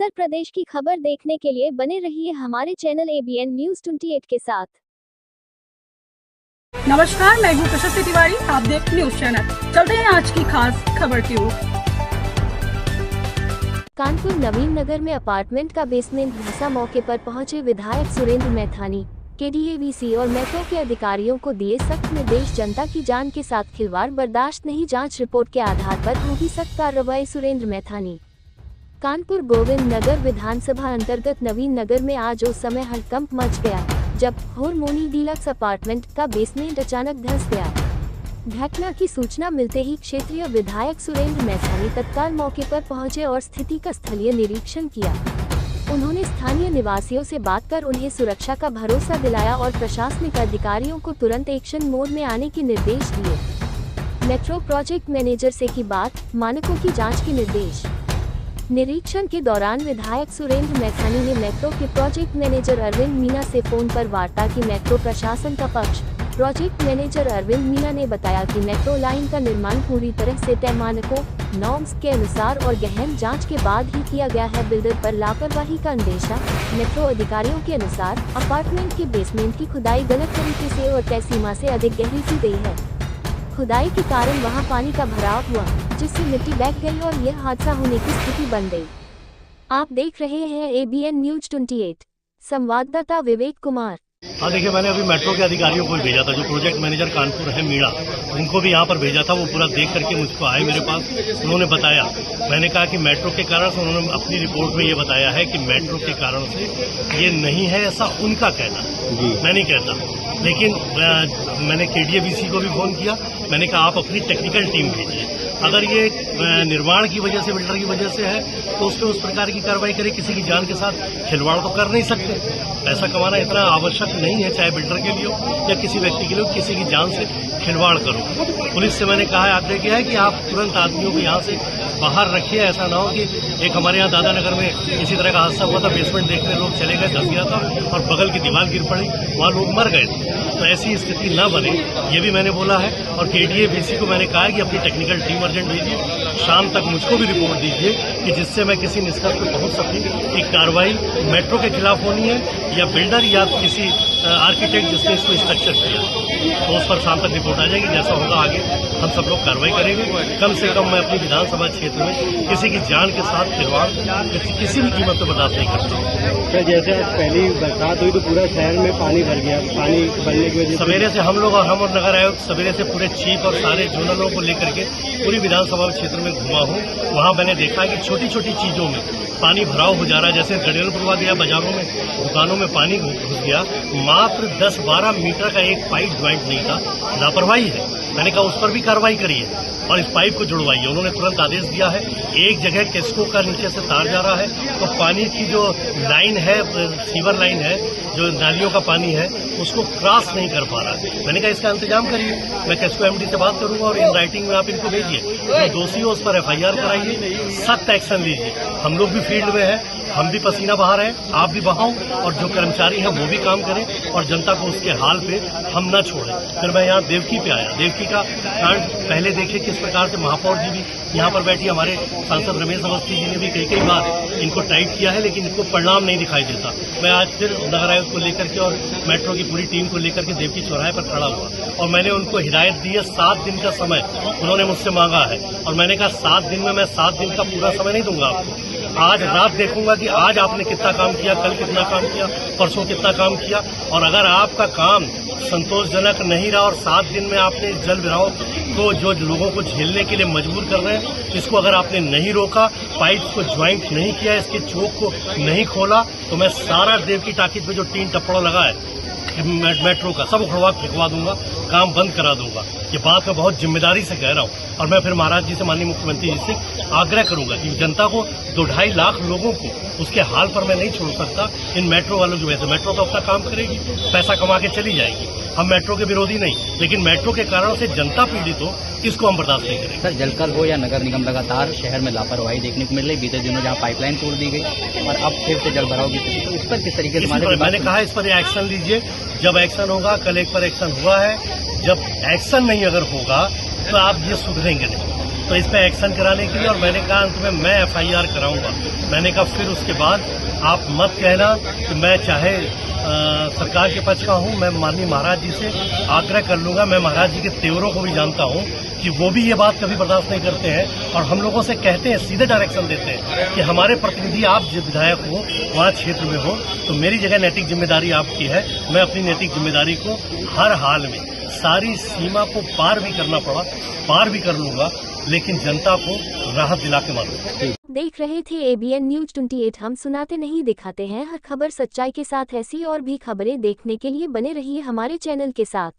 उत्तर प्रदेश की खबर देखने के लिए बने रहिए हमारे चैनल ABN न्यूज 28 के साथ। नमस्कार, मैं हूँ प्रशस्ति तिवारी, आप देख न्यूज चैनल। चलते हैं आज की खास खबर की ओर। कानपुर नवीन नगर में अपार्टमेंट का बेसमेंट धंसा, मौके पर पहुंचे विधायक सुरेंद्र मैथानी। KDAVC और मेट्रो के अधिकारियों को दिए सख्त निर्देश, जनता की जान के साथ खिलवाड़ बर्दाश्त नहीं, जांच रिपोर्ट के आधार पर होगी सख्त कार्रवाई। सुरेंद्र मैथानी। कानपुर गोविंद नगर विधानसभा अंतर्गत नवीन नगर में आज उस समय हड़कंप मच गया जब होरमोनी डीलक्स अपार्टमेंट का बेसमेंट अचानक धंस गया। घटना की सूचना मिलते ही क्षेत्रीय विधायक सुरेंद्र मैथानी तत्काल मौके पर पहुंचे और स्थिति का स्थलीय निरीक्षण किया। उन्होंने स्थानीय निवासियों से बात कर उन्हें सुरक्षा का भरोसा दिलाया और प्रशासनिक अधिकारियों को तुरंत एक्शन मोड में आने के निर्देश दिए। मेट्रो प्रोजेक्ट मैनेजर से की बात, मानकों की जांच के निर्देश। निरीक्षण के दौरान विधायक सुरेंद्र मैथानी ने मेट्रो के प्रोजेक्ट मैनेजर अरविंद मीना से फोन पर वार्ता की। मेट्रो प्रशासन का पक्ष। प्रोजेक्ट मैनेजर अरविंद मीना ने बताया कि मेट्रो लाइन का निर्माण पूरी तरह से तय मानकों नॉर्म्स के अनुसार और गहन जांच के बाद ही किया गया है। बिल्डर पर लापरवाही का अंदेशा। मेट्रो अधिकारियों के अनुसार अपार्टमेंट के बेसमेंट की खुदाई गलत तरीके से और तय सीमा से अधिक गहरी की गई है। खुदाई के कारण वहां पानी का भराव हुआ, जिससे मिट्टी बैठ गई और यह हादसा होने की स्थिति बन गई। आप देख रहे हैं ABN न्यूज 28। संवाददाता विवेक कुमार। हाँ, देखिए, मैंने अभी मेट्रो के अधिकारियों को भेजा था, जो प्रोजेक्ट मैनेजर कानपुर है मीणा, उनको भी यहाँ पर भेजा था। वो पूरा देख करके मुझको आए मेरे पास, उन्होंने बताया। मैंने कहा कि मेट्रो के कारण से, उन्होंने अपनी रिपोर्ट में ये बताया है कि मेट्रो के कारण से ये नहीं है, ऐसा उनका कहना है, मैं नहीं कहता। लेकिन मैंने KDAVC को भी फोन किया, मैंने कहा आप अपनी टेक्निकल टीम भेजिए। अगर ये निर्माण की वजह से, बिल्डर की वजह से है, तो उस पर उस प्रकार की कार्रवाई करे। किसी की जान के साथ खिलवाड़ तो कर नहीं सकते। पैसा कमाना इतना आवश्यक नहीं है, चाहे बिल्डर के लिए हो या किसी व्यक्ति के लिए हो, किसी की जान से खिलवाड़ करो। पुलिस से मैंने कहा है, आग्रह किया है कि आप तुरंत आदमियों को यहाँ से बाहर रखिए। ऐसा ना हो कि एक हमारे यहाँ दादानगर में इसी तरह का हादसा हुआ था, बेसमेंट देखने लोग चले गए, धंस गया था और बगल की दीवार गिर पड़ी, वहाँ लोग मर गए थे। तो ऐसी स्थिति न बने, ये भी मैंने बोला है। और KDAVC को मैंने कहा है कि अपनी टेक्निकल टीम अर्जेंट भेजिए, शाम तक मुझको भी रिपोर्ट दीजिए कि जिससे मैं किसी निष्कर्ष पर पहुंच सकूं कि कार्रवाई मेट्रो के खिलाफ होनी है या बिल्डर या किसी आर्किटेक्ट जिसने इसको स्ट्रक्चर किया, तो उस पर शाम तक रिपोर्ट आ जाएगी। जैसा होगा आगे हम सब लोग कार्रवाई करेंगे। कम से कम मैं अपनी विधानसभा क्षेत्र में किसी की जान के साथ खिलवाड़ किसी भी कीमत पर बर्दाश्त नहीं करता। जैसे आज पहली बरसात हुई तो पूरा शहर में पानी भर गया। पानी भरने की वजह से सवेरे से हम लोग और नगर आयुक्त सवेरे से पूरे चीफ और सारे जोनलों को लेकर के पूरी विधानसभा क्षेत्र में घुमा हूँ। वहाँ मैंने देखा कि छोटी छोटी चीजों में पानी भराव हो जा रहा है। जैसे गडेल पुरवा गया, बाजारों में, दुकानों में पानी घुस गया। मात्र 10-12 मीटर का एक पाइप ज्वाइंट नहीं था, लापरवाही है। मैंने कहा उस पर भी कार्रवाई करिए और इस पाइप को जुड़वाइए। उन्होंने तुरंत आदेश दिया है। एक जगह केस्को का नीचे से तार जा रहा है, तो पानी की जो लाइन है, सीवर लाइन है, जो नालियों का पानी है, उसको क्रॉस नहीं कर पा रहा है। मैंने कहा इसका इंतजाम करिए। मैं केस्को MD से बात करूंगा और इन राइटिंग में आप इनको भेजिए। जो दोषी हो उस पर FIR कराइए, सख्त एक्शन लीजिए। हम लोग भी फील्ड में हैं, हम भी पसीना बहा रहे हैं, आप भी बहाओ, और जो कर्मचारी हैं वो भी काम करें और जनता को उसके हाल पे हम न छोड़ें। फिर मैं यहाँ देवकी पे आया। देवकी का कांड पहले देखे किस प्रकार से महापौर जी भी यहाँ पर बैठी, हमारे सांसद रमेश अवस्थी जी ने भी कई बार इनको टाइट किया है, लेकिन इनको परिणाम नहीं दिखाई देता। मैं आज फिर नगर आयुक्त को लेकर के और मेट्रो की पूरी टीम को लेकर के देवकी चौराहे पर खड़ा हुआ और मैंने उनको हिदायत दी है। 7 दिन का समय उन्होंने मुझसे मांगा है और मैंने कहा 7 दिन में मैं 7 दिन का पूरा समय नहीं दूंगा आपको। आज रात देखूंगा कि आज आपने कितना काम किया, कल कितना काम किया, परसों कितना काम किया। और अगर आपका काम संतोषजनक नहीं रहा और 7 दिन में आपने जल भराव को जो लोगों को झेलने के लिए मजबूर कर रहे हैं, इसको अगर आपने नहीं रोका, पाइप को ज्वाइंट नहीं किया, इसके चोक को नहीं खोला, तो मैं सारा देवकी टाकिज पे जो 3 टप्पड़ों लगा है मेट्रो का, सब उखड़वा फेंकवा दूंगा, काम बंद करा दूंगा। ये बात मैं बहुत जिम्मेदारी से कह रहा हूं। और मैं फिर महाराज जी से, माननीय मुख्यमंत्री जी से आग्रह करूंगा कि जनता को, 2-2.5 लाख लोगों को उसके हाल पर मैं नहीं छोड़ सकता। इन मेट्रो वालों की वजह से मेट्रो तो अपना काम करेगी, पैसा कमा के चली जाएगी। हम मेट्रो के विरोधी नहीं, लेकिन मेट्रो के कारण से जनता पीड़ित हो, इसको हम बर्दाश्त नहीं करेंगे। सर, जलकल हो या नगर निगम, लगातार शहर में लापरवाही देखने को मिल रही। बीते दिनों जहाँ पाइपलाइन तोड़ दी गई और अब फिर से जल भराव की स्थिति, तो इस पर किस तरीके से मैंने कहा इस पर एक्शन लीजिए। जब एक्शन होगा, कल एक पर एक्शन हुआ है, जब एक्शन नहीं अगर होगा तो आप ये सुधरेंगे नहीं। तो इस पे एक्शन कराने के लिए, और मैंने कहा अंत में मैं FIR कराऊंगा। मैंने कहा फिर उसके बाद आप मत कहना कि मैं चाहे सरकार के पक्ष का हूं, मैं माननीय महाराज जी से आग्रह कर लूंगा। मैं महाराज जी के तेवरों को भी जानता हूं कि वो भी ये बात कभी बर्दाश्त नहीं करते हैं और हम लोगों से कहते हैं, सीधे डायरेक्शन देते हैं कि हमारे प्रतिनिधि आप जो विधायक हो वहाँ क्षेत्र में हो, तो मेरी जगह नैतिक जिम्मेदारी आपकी है। मैं अपनी नैतिक जिम्मेदारी को हर हाल में, सारी सीमा को पार भी करना पड़ा पार भी कर लूंगा, लेकिन जनता को राहत दिला के मारूंगा। देख रहे थे ABN न्यूज 28। हम सुनाते नहीं दिखाते हैं, हर खबर सच्चाई के साथ। ऐसी और भी खबरें देखने के लिए बने रहिए हमारे चैनल के साथ।